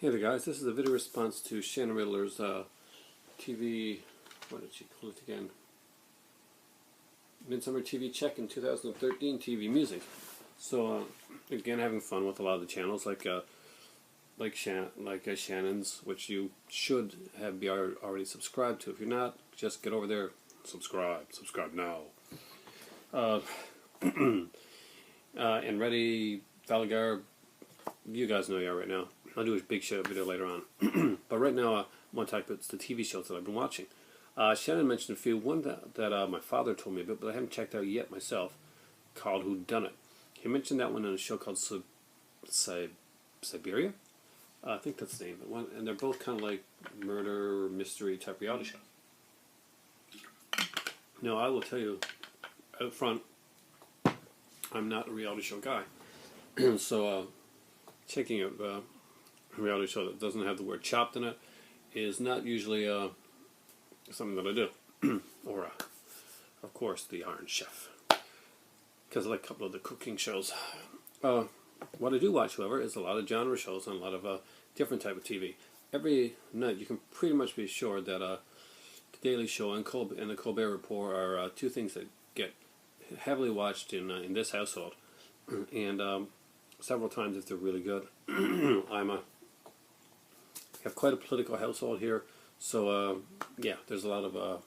Hey there guys, this is a video response to Shannon Ridler's TV, what did she call it again? Midsummer TV Check in 2013 TV Musings. So again, having fun with a lot of the channels like Shannon's, which you should be already subscribed to. If you're not, just get over there, subscribe now. And Ready Valgar, you guys know you are right now. I'll do a big shout-out video later on. But right now, I want to talk about the TV shows that I've been watching. Shannon mentioned a few. One that my father told me about, but I haven't checked out yet myself, called Who Done It. He mentioned that one in a show called Siberia? I think that's the name of it. And they're both kind of like murder, mystery type reality shows. Now, I will tell you out front, I'm not a reality show guy. So, checking out a reality show that doesn't have the word chopped in it is not usually something that I do. Or, of course, the Iron Chef. Because I like a couple of the cooking shows. What I do watch, however, is a lot of genre shows and a lot of different type of TV. Every night, you can pretty much be sure that The Daily Show and the Colbert Report are two things that get heavily watched in this household. And several times if they're really good. I have quite a political household here, so yeah, there's a lot of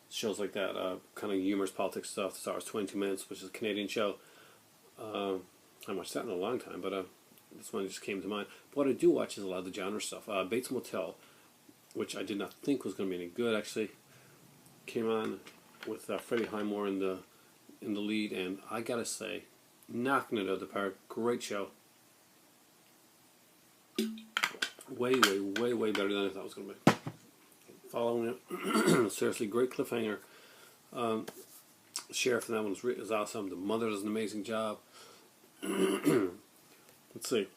shows like that, kind of humorous politics stuff. The Stars 22 Minutes, which is a Canadian show. I haven't watched that in a long time, but this one just came to mind. But what I do watch is a lot of the genre stuff. Bates Motel, which I did not think was going to be any good, actually came on with Freddie Highmore in the lead, and I gotta say, knocking it out of the park. Great show. Way better than I thought it was going to be. Following it, seriously, great cliffhanger. Sheriff in that one is awesome. The mother does an amazing job. Let's see.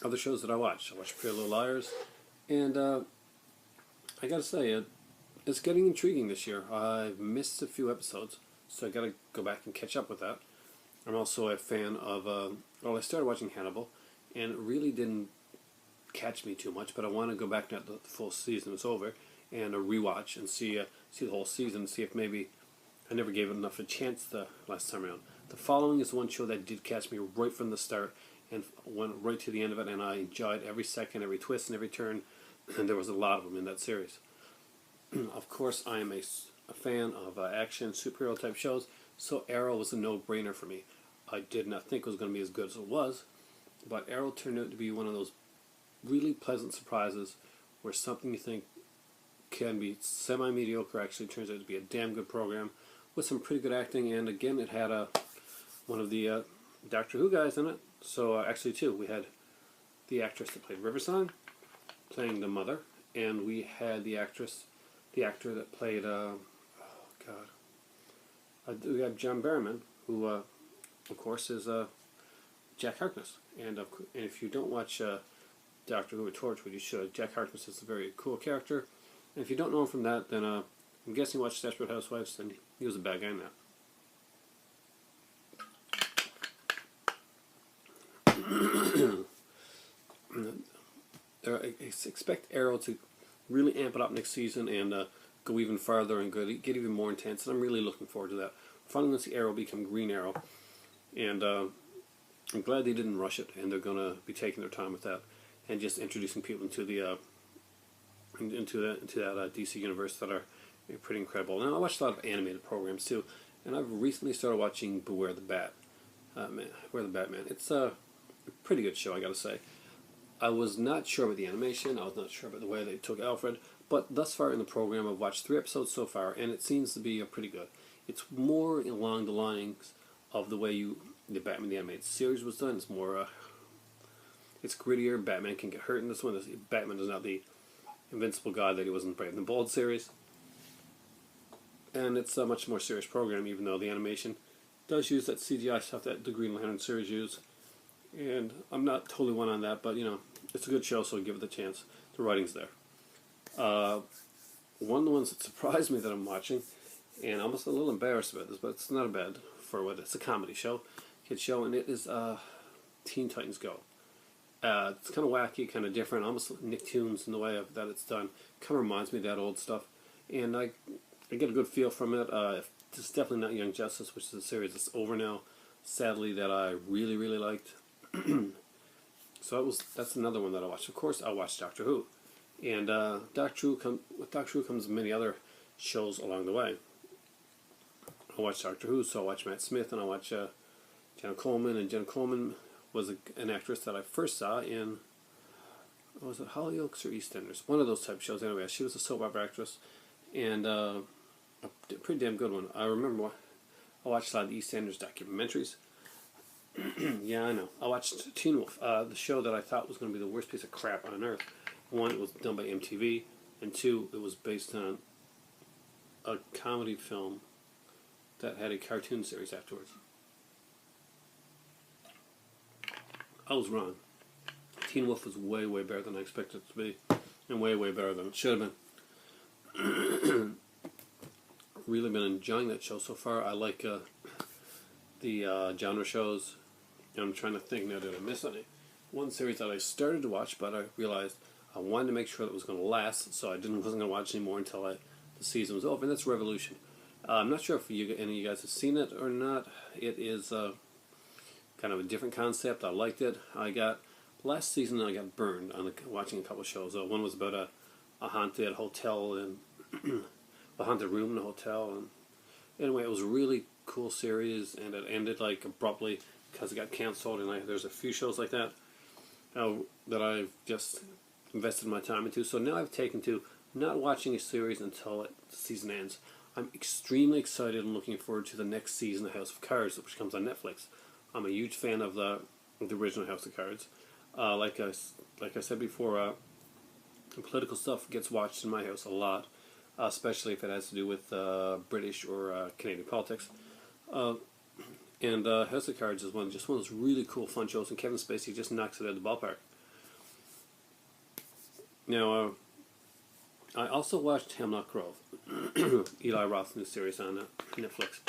Other shows that I watch. I watch Pretty Little Liars. And I gotta say, it's getting intriguing this year. I've missed a few episodes, so I gotta go back and catch up with that. I'm also a fan of, I started watching Hannibal, and it really didn't catch me too much, but I want to go back now that the full season is over, and rewatch and see the whole season, see if maybe I never gave it enough a chance the last time around. The Following is one show that did catch me right from the start, and went right to the end of it, and I enjoyed every second, every twist, and every turn, and there was a lot of them in that series. Of course, I am a fan of action, superhero type shows, so Arrow was a no-brainer for me. I did not think it was going to be as good as it was, but Arrow turned out to be one of those really pleasant surprises where something you think can be semi-mediocre actually turns out to be a damn good program with some pretty good acting, and again it had one of the Doctor Who guys in it. So actually two. We had the actress that played Riverside playing the mother, and we had the actor that played we had John Barrowman, who of course is Jack Harkness, and if you don't watch Doctor Who at Torchwood, you should. Jack Harkness is a very cool character, and if you don't know him from that, then I'm guessing you watched Desperate Housewives, and he was a bad guy in that. Expect Arrow to really amp it up next season and go even farther and get even more intense, and I'm really looking forward to that. Finally, going to see Arrow become Green Arrow, and I'm glad they didn't rush it, and they're going to be taking their time with that and just introducing people into the into that DC universe that are pretty incredible. Now, I watched a lot of animated programs too, and I've recently started watching Beware the Batman. It's a pretty good show, I got to say. I was not sure about the animation. I was not sure about the way they took Alfred, but thus far in the program, I've watched 3 episodes so far, and it seems to be pretty good. It's more along the lines of the way the Batman the Animated Series was done. It's more, it's grittier. Batman can get hurt in this one. Batman is not the invincible guy that he was in the Brave and the Bold series. And it's a much more serious program, even though the animation does use that CGI stuff that the Green Lantern series used. And I'm not totally one on that, but, you know, it's a good show, so give it a chance. The writing's there. One of the ones that surprised me that I'm watching, and I'm almost a little embarrassed about this, but it's not bad for what it's a comedy show, kid show, and it is Teen Titans Go. It's kind of wacky, kind of different, almost Nicktoons in the way of that it's done. Kind of reminds me of that old stuff, and I get a good feel from it. It's definitely not Young Justice, which is a series that's over now, sadly, that I really, really liked. So that's another one that I watched. Of course, I watched Doctor Who, and with Doctor Who comes many other shows along the way. I watched Doctor Who, so I watched Matt Smith, and I watched Jenna Coleman, and Jenna Coleman was an actress that I first saw in, was it Hollyoaks or EastEnders? One of those type shows. Anyway, she was a soap opera actress, and a pretty damn good one. I remember I watched a lot of the EastEnders documentaries. Yeah, I know. I watched Teen Wolf, the show that I thought was going to be the worst piece of crap on earth. One, it was done by MTV, and two, it was based on a comedy film that had a cartoon series afterwards. I was wrong. Teen Wolf was way, way better than I expected it to be, and way, way better than it should have been. Really been enjoying that show so far. I like the genre shows. I'm trying to think now, did I miss any? One series that I started to watch, but I realized I wanted to make sure that it was going to last, so I wasn't going to watch anymore until the season was over, and that's Revolution. I'm not sure if any of you guys have seen it or not. It is kind of a different concept. I liked it. Last season I got burned on watching a couple of shows. One was about a haunted hotel and a haunted room in a hotel. And anyway, it was a really cool series, and it ended like abruptly because it got canceled. And there's a few shows like that that I've just invested my time into. So now I've taken to not watching a series until the season ends. I'm extremely excited and looking forward to the next season of House of Cards, which comes on Netflix. I'm a huge fan of the original House of Cards. Like I said before, political stuff gets watched in my house a lot, especially if it has to do with British or Canadian politics. And House of Cards is one of those really cool, fun shows, and Kevin Spacey just knocks it out of the ballpark. Now, I also watched Hemlock Grove, Eli Roth's new series on Netflix.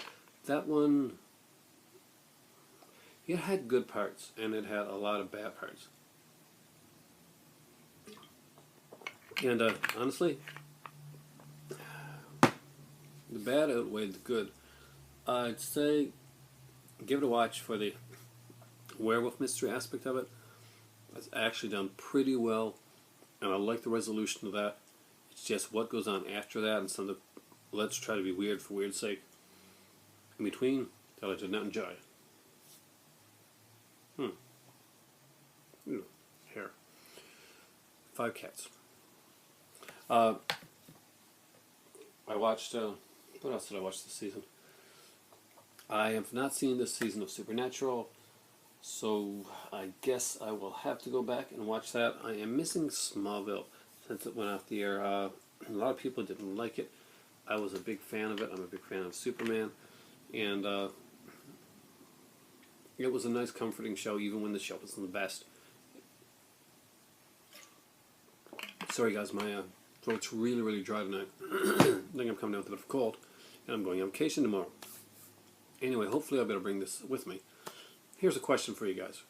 That one, it had good parts, and it had a lot of bad parts. And honestly, the bad outweighed the good. I'd say give it a watch for the werewolf mystery aspect of it. It's actually done pretty well, and I like the resolution of that. It's just what goes on after that, and some of the let's try to be weird for weird's sake in between that I did not enjoy. Ooh, hair. 5 cats. I watched, what else did I watch this season? I have not seen this season of Supernatural, so I guess I will have to go back and watch that. I am missing Smallville since it went off the air. A lot of people didn't like it. I was a big fan of it. I'm a big fan of Superman, and it was a nice, comforting show, even when the show wasn't the best. Sorry guys, my throat's really, really dry tonight. I think I'm coming down with a bit of a cold, and I'm going on vacation tomorrow. Anyway, hopefully I'll be able to bring this with me. Here's a question for you guys.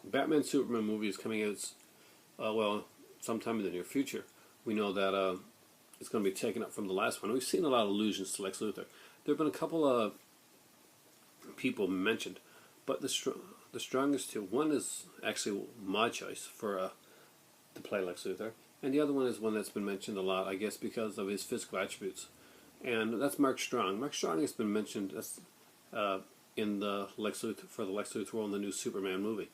Batman Superman movie is coming out, well, sometime in the near future. We know that it's going to be taken up from the last one. We've seen a lot of allusions to Lex Luthor. There have been a couple of people mentioned, but the strongest two, one is actually my choice for to play Lex Luthor, and the other one is one that's been mentioned a lot, I guess, because of his physical attributes, and that's Mark Strong. Mark Strong has been mentioned in the Lex Luthor role in the new Superman movie.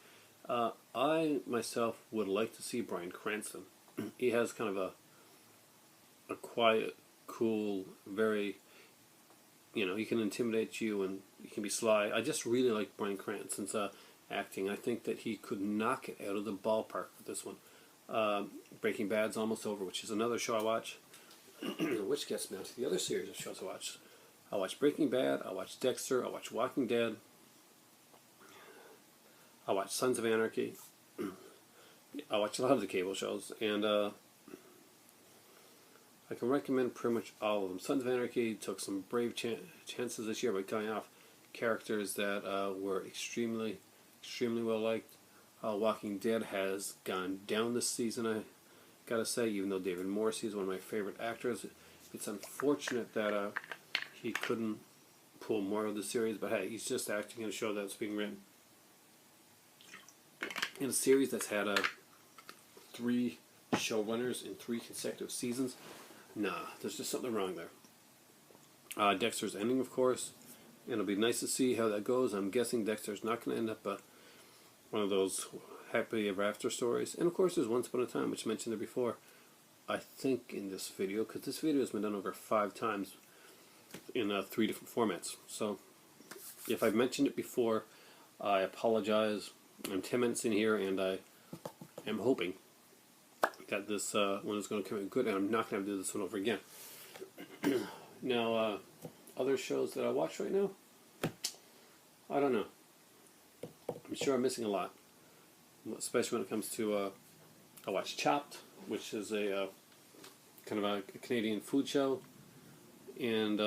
I myself would like to see Bryan Cranston. He has kind of a quiet, cool, very, he can intimidate you and he can be sly. I just really like Bryan Cranston's acting. I think that he could knock it out of the ballpark with this one. Breaking Bad's almost over, which is another show I watch, which gets me onto the other series of shows I watch. I watch Breaking Bad, I watch Dexter, I watch Walking Dead, I watch Sons of Anarchy, I watch a lot of the cable shows, and I can recommend pretty much all of them. Sons of Anarchy took some brave chances this year by cutting off characters that were extremely, extremely well liked. Walking Dead has gone down this season, I gotta say, even though David Morrissey is one of my favorite actors. It's unfortunate that he couldn't pull more of the series, but hey, he's just acting in a show that's being written in a series that's had 3 showrunners in 3 consecutive seasons. Nah, there's just something wrong there. Dexter's ending, of course, and it'll be nice to see how that goes. I'm guessing Dexter's not going to end up one of those happily ever after stories. And of course, there's Once Upon a Time, which I mentioned there before. I think in this video, because this video has been done over 5 times in 3 different formats. So if I've mentioned it before, I apologize. I'm 10 minutes in here, and I am hoping that this one is going to come out good, and I'm not going to do this one over again. Now, other shows that I watch right now, I don't know. I'm sure I'm missing a lot, especially when it comes to, I watch Chopped, which is a kind of a Canadian food show, and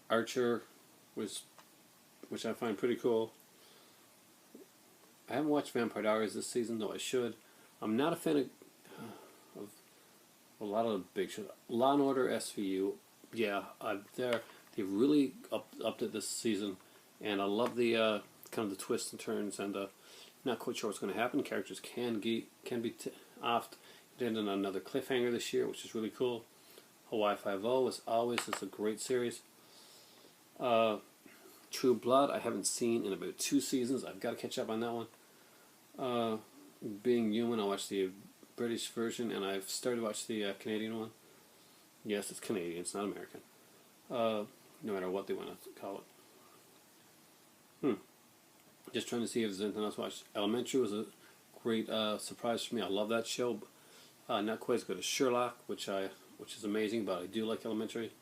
Archer, which I find pretty cool. I haven't watched Vampire Diaries this season, though I should. I'm not a fan of a lot of the big shows. Law and Order SVU, yeah, they've really upped it this season, and I love the kind of the twists and turns, and not quite sure what's going to happen. Characters can be offed. It ended on another cliffhanger this year, which is really cool. Hawaii Five-0 is a great series. True Blood I haven't seen in about 2 seasons. I've got to catch up on that one. Being Human, I watched the British version, and I've started to watch the Canadian one. Yes, it's Canadian, it's not American. No matter what they want to call it. Just trying to see if there's anything else to watch. Elementary was a great surprise for me. I love that show. Not quite as good as Sherlock, which is amazing, but I do like Elementary.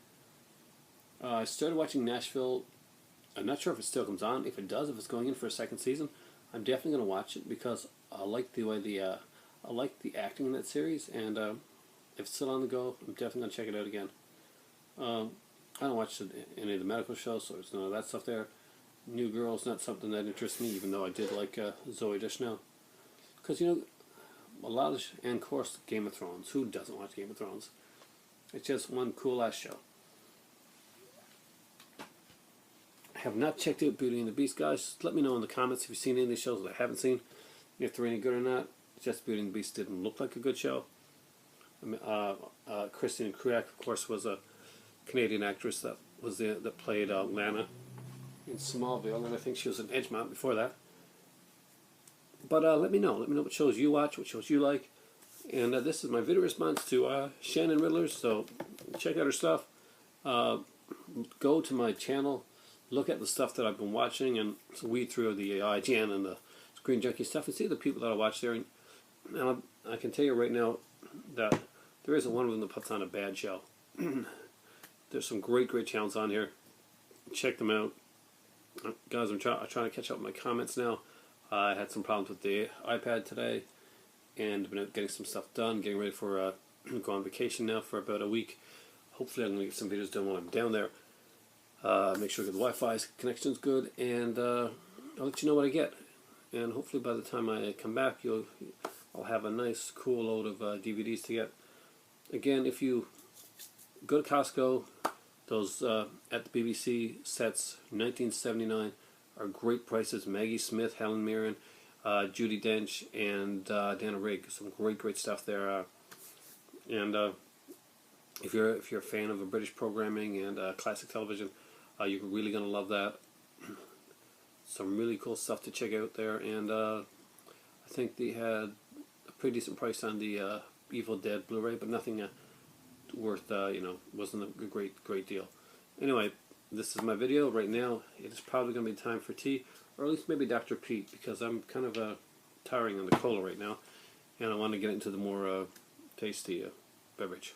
I started watching Nashville. I'm not sure if it still comes on. If it does, if it's going in for a 2nd season, I'm definitely going to watch it because I like the way I like the acting in that series, and if it's still on the go, I'm definitely going to check it out again. I don't watch any of the medical shows, so there's none of that stuff there. New Girl's not something that interests me, even though I did like Zoe Deschanel. Because, a lot of, and of course, Game of Thrones. Who doesn't watch Game of Thrones? It's just one cool-ass show. I have not checked out Beauty and the Beast, guys. Let me know in the comments if you've seen any of these shows that I haven't seen, if they're any good or not. Just Beauty and the Beast didn't look like a good show. Christine Kruak, of course, was a Canadian actress that played Lana in Smallville, and I think she was an Edgemont before that. But let me know. Let me know what shows you watch, what shows you like. And this is my video response to Shannon Ridler, so check out her stuff. Go to my channel, look at the stuff that I've been watching, and weed through the IGN and the Screen Junkie stuff, and see the people that I watch there. And I can tell you right now that there isn't one of them that puts on a bad show. There's some great channels on here. Check them out. Guys, I'm trying to catch up with my comments now. I had some problems with the iPad today, and I've been getting some stuff done, getting ready for go on vacation now for about a week. Hopefully I'm going to get some videos done while I'm down there. Make sure the Wi-Fi connection's good, and I'll let you know what I get. And hopefully by the time I come back, I'll have a nice, cool load of DVDs to get. Again, if you go to Costco, those at the BBC sets, $19.79, are great prices. Maggie Smith, Helen Mirren, Judi Dench, and Dana Rigg. Some great stuff there. And if you're a fan of British programming and classic television, you're really going to love that. Some really cool stuff to check out there, and I think they had a pretty decent price on the Evil Dead Blu-ray, but nothing worth, wasn't a great deal. Anyway, this is my video. Right now, it is probably going to be time for tea, or at least maybe Dr. Pete, because I'm kind of tiring on the cola right now, and I want to get into the more tasty beverage.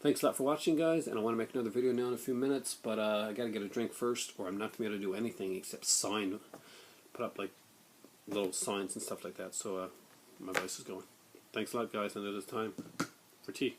Thanks a lot for watching, guys, and I want to make another video now in a few minutes, but I got to get a drink first, or I'm not going to be able to do anything except put up like little signs and stuff like that, so my voice is going. Thanks a lot, guys, and it is time for tea.